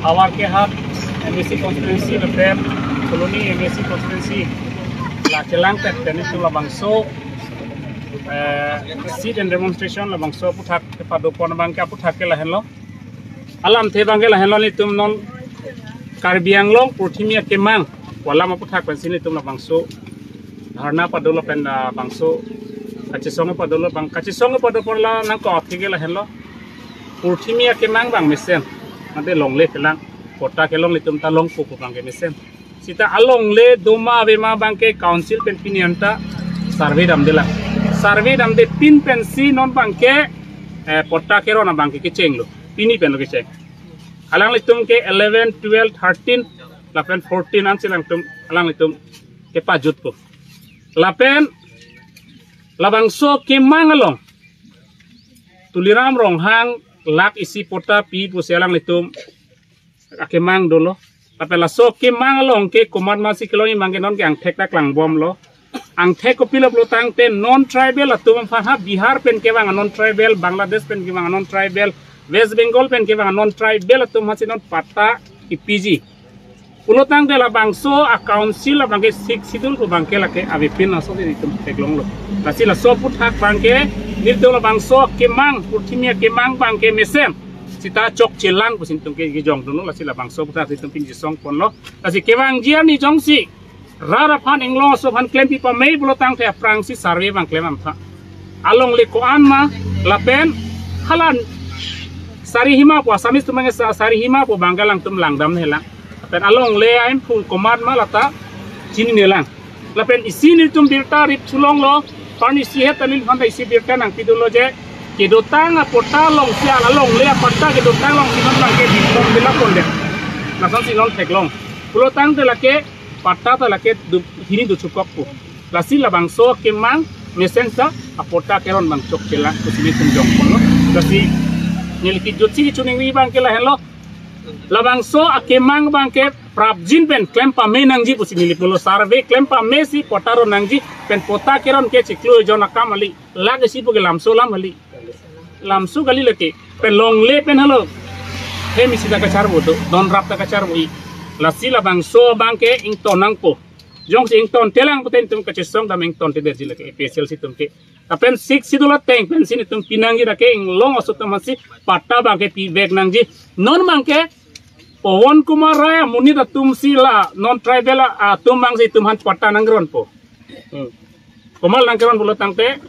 awar ke hat MSC constituency lepen koloni MSC constituency la kelang tet dan itu la bangso sit and demonstration la bangso puthak ke padopon bangke puthak ke la henlo alam the bangke la henlo ni tum non karbiang long protimia kemang wala ma puthak pan sini tum la bangso dharna padolo pen bangso kachisong padolo bang kachisong padopon la nang ko thige la henlo protimia kemang bang mesen ade long le kelang kota kelong litum ta long pupu bangke mesen sita along le doma bema bangke council pen pinianta survey dam de pin pen si non bangke kota kero na bangke ke cheng lo pini pen lo ke cheng alang litum ke 11 12 13 lapen 14 an silang tum alang litum ke pajut po lapen labangso ke mangalong tuliram rong hang lak isi pota pi pu selang litum akemang dolo tapi la so kemang long ke komat masih kilo ini mangke non ke ang tek tak lang bom lo ang tek ko pilop lo tang pen non tribal atau mfah Bihar pen ke wang non tribal Bangladesh pen ke wang non tribal West Bengal pen ke wang non tribal atau masih non pata IPG ulo tang de la bangso a council la bangke sik sidul ko bangke la ke avipin aso di tum tek long lo kasi la so put hak bangke nirto la bangso kemang putimia kemang bangke mesem sita chok chilang pusin tum ke jong dulu la sila bangso putar situm pin jisong pon lo kasi kewang jian ni jong si rara pan englo so pan klem pi pa mei bulo tang te prang si sarve bang klem am tha along le ko an ma la pen halan sari hima po samis tum sari hima po banggalang tum langdam helang pen along le aim pu komad ma lata chini nelang la pen isini tum birta rip chulong lo pan isi het anil phanda isi birta nang pidulo je ke dotang pota long sia la long le pata ke dotang long sinon bangke diplom bila konde nasan sinon teklong pulo tang de la ke pata ta la ke hini du chukok pu la sila bangso ke mang mesensa apota keron bang chok kela kusini tum jong kono la si nilki jotsi chuning wi bang kela hello la bangso akemang bangke prabjin pen klempa me nangji pusini lipulo sarve klempa me si potaro nangji pen pota keron ke chiklo jona kamali lag si puge lamso lamali lamsu gali leke pe long le pen halo he misi da kachar bodo don rap da kachar boi la sila bangso bangke ing tonang po jong sing ton telang puten tum kachesong da meng ton te derji leke special si tum ke apen sik sidula teng pen sini tum pinangi da ke ing long asotam masi patta bangke pi bag nangji non mangke Pawon Kumar Raya muni da tum sila non tribal tum mang si tum han patta nangron po komal nangron bulo tangte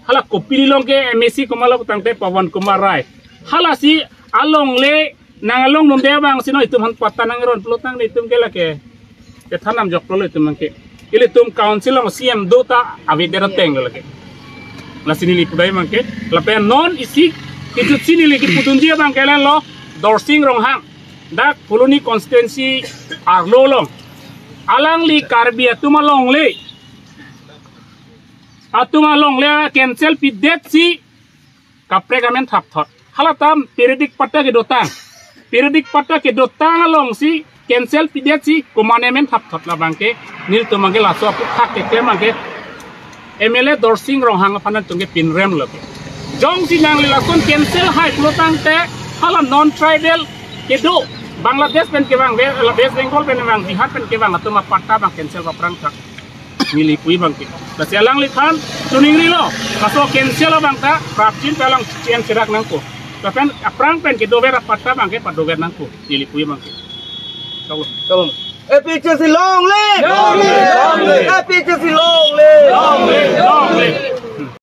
hala kopili long ke MSC komala tangte Pawon Kumar Rai hala si along le nangalong num de bang sino itum han patta nangron bulo tang itum ke lake ke thanam jok lo itum mangke ile tum council long CM dota avidera teng lake la sini li pudai mangke la pe non isi kitu sini li kiputunji bang ke lo dorsing rong hang dak koloni constituency arlo long alang li karbia tumalong le atuma long le cancel pi det si kapre gamen thap thot halatam periodic patta ke dotang long si cancel pi det si komanemen thap thot la bangke nil tumange la so pu thak ke kemangke MLA dorsing rong hang phanan tunge pinrem lo jong si nang la kon cancel hai plotang te hala non tribal ke do Bangladesh pen ke bang West Bengal pen bang Bihar pen ke bang atuma patta bang cancel ka prang thak mili pui bang ke la selang likhan tuning rilo kaso cancel bang ta prapjin pelang cien serak nang ko pen aprang pen ke dover patta bang ke padover nang ko mili pui bang ke tolong APHC long live! Long live! APHC long live! Long live!